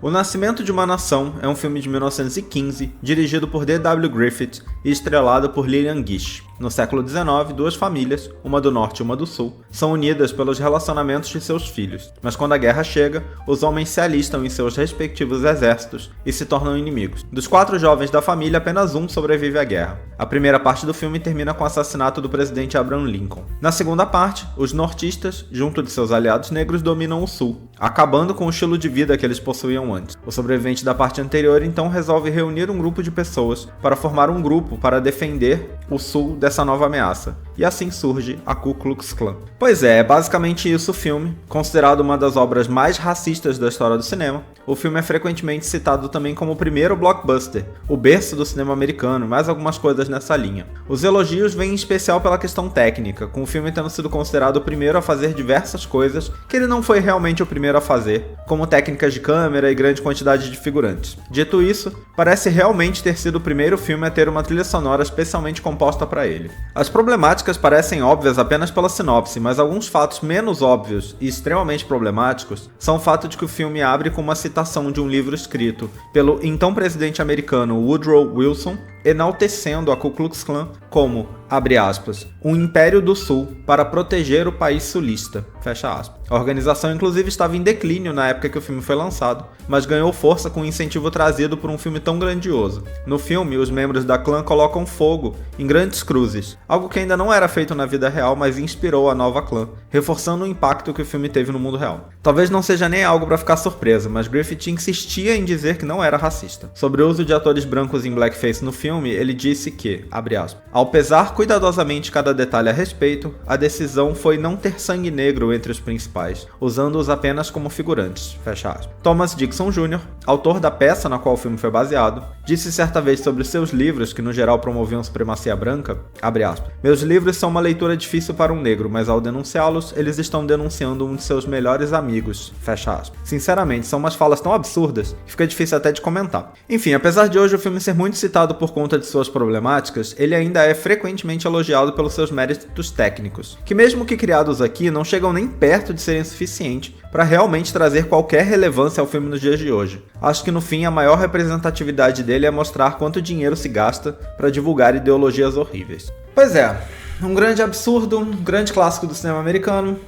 O Nascimento de uma Nação é um filme de 1915, dirigido por D.W. Griffith e estrelado por Lillian Gish. No século XIX, duas famílias, uma do norte e uma do sul, são unidas pelos relacionamentos de seus filhos. Mas quando a guerra chega, os homens se alistam em seus respectivos exércitos e se tornam inimigos. Dos 4 jovens da família, apenas um sobrevive à guerra. A primeira parte do filme termina com o assassinato do presidente Abraham Lincoln. Na segunda parte, os nortistas, junto de seus aliados negros, dominam o sul, acabando com o estilo de vida que eles possuíam antes. O sobrevivente da parte anterior então resolve reunir um grupo de pessoas para formar um grupo para defender o sul dessa nova ameaça. E assim surge a Ku Klux Klan. Pois é basicamente isso o filme. Considerado uma das obras mais racistas da história do cinema, o filme é frequentemente citado também como o primeiro blockbuster, o berço do cinema americano, mais algumas coisas nessa linha. Os elogios vêm em especial pela questão técnica, com o filme tendo sido considerado o primeiro a fazer diversas coisas que ele não foi realmente o primeiro a fazer, como técnicas de câmera e grande quantidade de figurantes. Dito isso, parece realmente ter sido o primeiro filme a ter uma trilha sonora especialmente composta para ele. As problemáticas parecem óbvias apenas pela sinopse, mas alguns fatos menos óbvios e extremamente problemáticos são o fato de que o filme abre com uma citação de um livro escrito pelo então presidente americano Woodrow Wilson, enaltecendo a Ku Klux Klan como, abre aspas, um império do sul para proteger o país sulista, fecha aspas. A organização inclusive estava em declínio na época que o filme foi lançado, mas ganhou força com o incentivo trazido por um filme tão grandioso. No filme, os membros da clã colocam fogo em grandes cruzes, algo que ainda não era feito na vida real, mas inspirou a nova clã, reforçando o impacto que o filme teve no mundo real. Talvez não seja nem algo para ficar surpresa, mas Griffith insistia em dizer que não era racista. Sobre o uso de atores brancos em blackface no filme, ele disse que, abre aspas, ao pesar cuidadosamente cada detalhe a respeito, a decisão foi não ter sangue negro entre os principais, usando-os apenas como figurantes, fecha aspas. Thomas Dixon Jr., autor da peça na qual o filme foi baseado, disse certa vez sobre seus livros, que no geral promoviam supremacia branca, abre aspas, meus livros são uma leitura difícil para um negro, mas ao denunciá-los, eles estão denunciando um de seus melhores amigos, fecha aspas. Sinceramente, são umas falas tão absurdas que fica difícil até de comentar. Enfim, apesar de hoje o filme ser muito citado por conta de suas problemáticas, ele ainda é frequentemente elogiado pelos seus méritos técnicos, que mesmo que criados aqui, não chegam nem perto de serem suficientes para realmente trazer qualquer relevância ao filme nos dias de hoje. Acho que no fim a maior representatividade dele é mostrar quanto dinheiro se gasta para divulgar ideologias horríveis. Pois é, um grande absurdo, um grande clássico do cinema americano.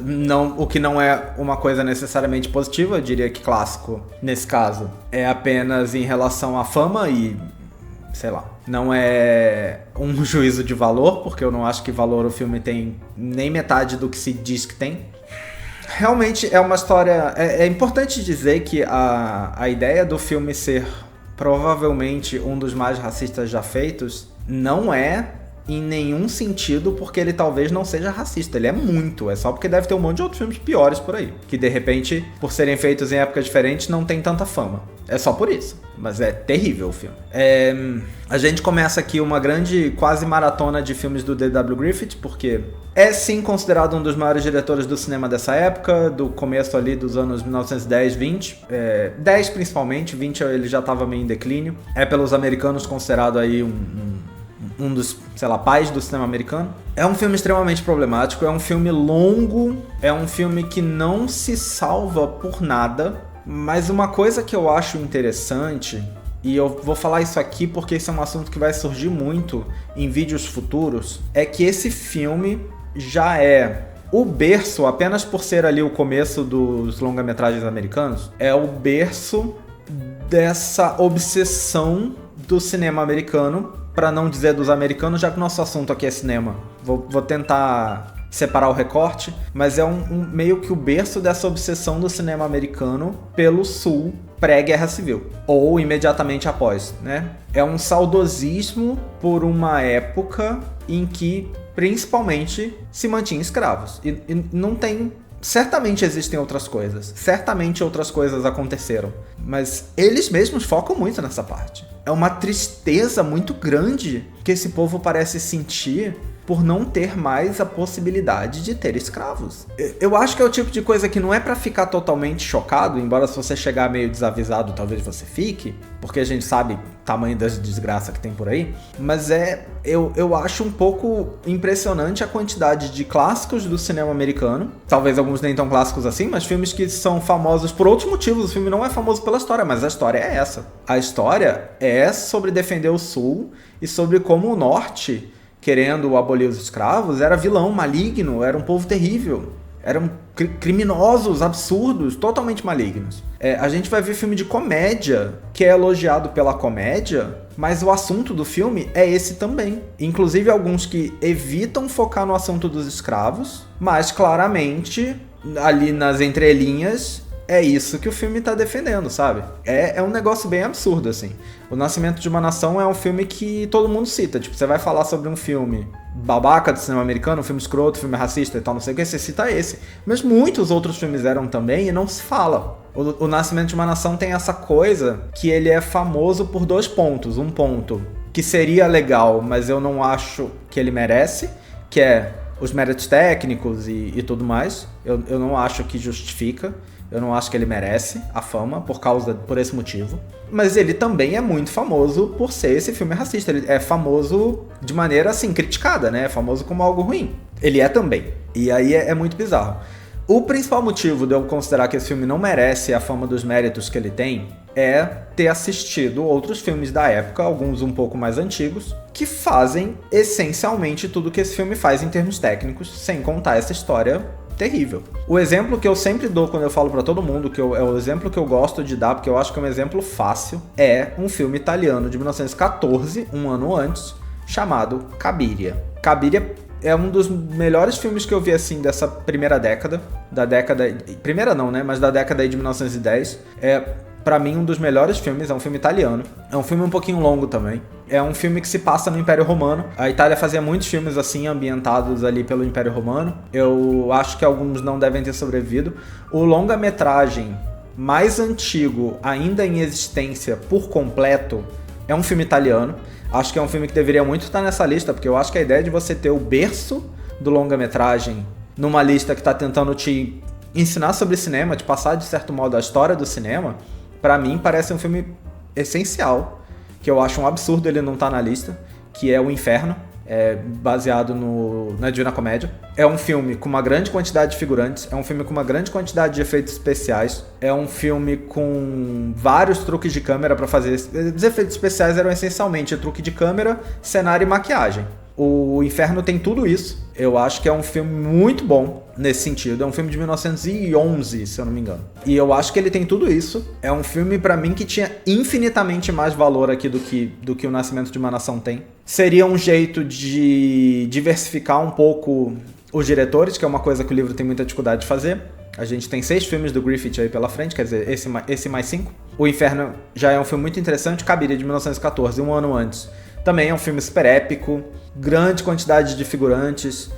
Não, o que não é uma coisa necessariamente positiva, eu diria que clássico, nesse caso, é apenas em relação à fama e, sei lá, não é um juízo de valor, porque eu não acho que valor o filme tem nem metade do que se diz que tem. Realmente é uma história... É importante dizer que a ideia do filme ser provavelmente um dos mais racistas já feitos não é em nenhum sentido porque ele talvez não seja racista. Ele é muito. É só porque deve ter um monte de outros filmes piores por aí, que de repente, por serem feitos em épocas diferentes, não tem tanta fama. É só por isso. Mas é terrível o filme. A gente começa aqui uma grande, quase maratona de filmes do D.W. Griffith, porque é sim considerado um dos maiores diretores do cinema dessa época, do começo ali dos anos 1910, 20. 10 principalmente, 20 ele já estava meio em declínio. É pelos americanos considerado aí um dos, sei lá, pais do cinema americano. É um filme extremamente problemático, é um filme longo, é um filme que não se salva por nada, mas uma coisa que eu acho interessante, e eu vou falar isso aqui porque esse é um assunto que vai surgir muito em vídeos futuros, é que esse filme já é o berço, apenas por ser ali o começo dos longa-metragens americanos, é o berço dessa obsessão do cinema americano, para não dizer dos americanos, já que o nosso assunto aqui é cinema. Vou tentar separar o recorte, mas é meio que o berço dessa obsessão do cinema americano pelo Sul pré-Guerra Civil, ou imediatamente após, né? É um saudosismo por uma época em que, principalmente, se mantinha escravos. E não tem... Certamente existem outras coisas, certamente outras coisas aconteceram, mas eles mesmos focam muito nessa parte. É uma tristeza muito grande que esse povo parece sentir por não ter mais a possibilidade de ter escravos. Eu acho que é o tipo de coisa que não é pra ficar totalmente chocado, embora se você chegar meio desavisado, talvez você fique, porque a gente sabe o tamanho das desgraças que tem por aí, mas eu acho um pouco impressionante a quantidade de clássicos do cinema americano, talvez alguns nem tão clássicos assim, mas filmes que são famosos por outros motivos. O filme não é famoso pela história, mas a história é essa. A história é sobre defender o Sul e sobre como o Norte, querendo abolir os escravos, era vilão, maligno, era um povo terrível. Eram criminosos, absurdos, totalmente malignos. A gente vai ver filme de comédia, que é elogiado pela comédia, mas o assunto do filme é esse também. Inclusive alguns que evitam focar no assunto dos escravos, mas claramente, ali nas entrelinhas, é isso que o filme tá defendendo, sabe? É um negócio bem absurdo, assim. O Nascimento de uma Nação é um filme que todo mundo cita. Tipo, você vai falar sobre um filme babaca do cinema americano, um filme escroto, um filme racista e tal, não sei o que, você cita esse. Mas muitos outros filmes eram também e não se fala. O Nascimento de uma Nação tem essa coisa que ele é famoso por 2 pontos. Um ponto que seria legal, mas eu não acho que ele merece, que é os méritos técnicos e tudo mais. Eu não acho que justifica. Eu não acho que ele merece a fama por esse motivo. Mas ele também é muito famoso por ser esse filme racista. Ele é famoso de maneira, assim, criticada, né? É famoso como algo ruim. Ele é também. E aí é muito bizarro. O principal motivo de eu considerar que esse filme não merece a fama dos méritos que ele tem é ter assistido outros filmes da época, alguns um pouco mais antigos, que fazem essencialmente tudo que esse filme faz em termos técnicos, sem contar essa história terrível. O exemplo que eu sempre dou quando eu falo pra todo mundo, é o exemplo que eu gosto de dar, porque eu acho que é um exemplo fácil, é um filme italiano de 1914, um ano antes, chamado Cabiria. Cabiria é um dos melhores filmes que eu vi, assim, dessa primeira década, primeira não, né, mas da década aí de 1910. Pra mim, um dos melhores filmes, é um filme italiano. É um filme um pouquinho longo também. É um filme que se passa no Império Romano. A Itália fazia muitos filmes assim, ambientados ali pelo Império Romano. Eu acho que alguns não devem ter sobrevivido. O longa-metragem mais antigo, ainda em existência por completo, é um filme italiano. Acho que é um filme que deveria muito estar nessa lista, porque eu acho que a ideia de você ter o berço do longa-metragem numa lista que está tentando te ensinar sobre cinema, te passar de certo modo a história do cinema, pra mim parece um filme essencial, que eu acho um absurdo ele não estar na lista, que é O Inferno, baseado na Divina Comédia. É um filme com uma grande quantidade de figurantes, é um filme com uma grande quantidade de efeitos especiais, é um filme com vários truques de câmera pra fazer. Os efeitos especiais eram essencialmente truque de câmera, cenário e maquiagem. O Inferno tem tudo isso. Eu acho que é um filme muito bom nesse sentido. É um filme de 1911, se eu não me engano. E eu acho que ele tem tudo isso. É um filme, pra mim, que tinha infinitamente mais valor aqui do que O Nascimento de uma Nação tem. Seria um jeito de diversificar um pouco os diretores, que é uma coisa que o livro tem muita dificuldade de fazer. A gente tem 6 filmes do Griffith aí pela frente, quer dizer, esse mais 5. O Inferno já é um filme muito interessante. Cabiria, de 1914, um ano antes. Também é um filme super épico, grande quantidade de figurantes,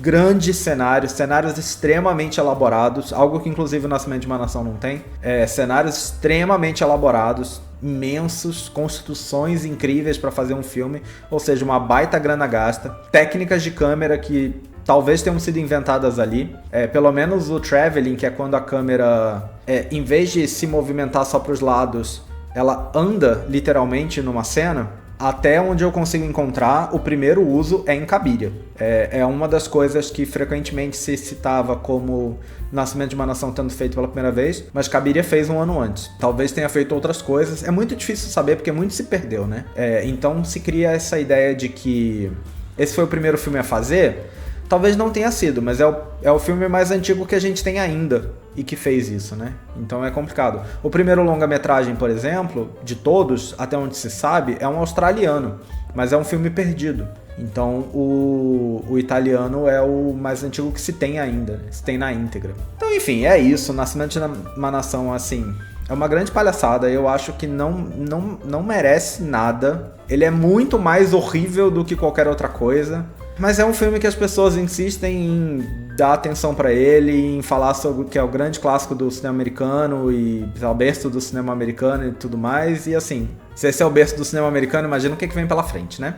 grandes cenários extremamente elaborados, algo que inclusive o Nascimento de uma Nação não tem. Cenários extremamente elaborados, imensos, construções incríveis para fazer um filme, ou seja, uma baita grana gasta, técnicas de câmera que talvez tenham sido inventadas ali, pelo menos o traveling, que é quando a câmera, em vez de se movimentar só para os lados, ela anda literalmente numa cena. Até onde eu consigo encontrar, o primeiro uso é em Cabiria. É uma das coisas que frequentemente se citava como Nascimento de uma Nação tendo feito pela primeira vez, mas Cabiria fez um ano antes. Talvez tenha feito outras coisas. É muito difícil saber porque muito se perdeu, né? Então se cria essa ideia de que esse foi o primeiro filme a fazer. Talvez não tenha sido, mas é o filme mais antigo que a gente tem ainda e que fez isso, né? Então é complicado. O primeiro longa-metragem, por exemplo, de todos, até onde se sabe, é um australiano, mas é um filme perdido. Então o italiano é o mais antigo que se tem ainda, se tem na íntegra. Então, enfim, é isso. Nascimento de uma Nação, assim, é uma grande palhaçada. Eu acho que não merece nada. Ele é muito mais horrível do que qualquer outra coisa. Mas é um filme que as pessoas insistem em dar atenção pra ele, em falar sobre que é o grande clássico do cinema americano e é o berço do cinema americano e tudo mais. E assim, se esse é o berço do cinema americano, imagina o que vem pela frente, né?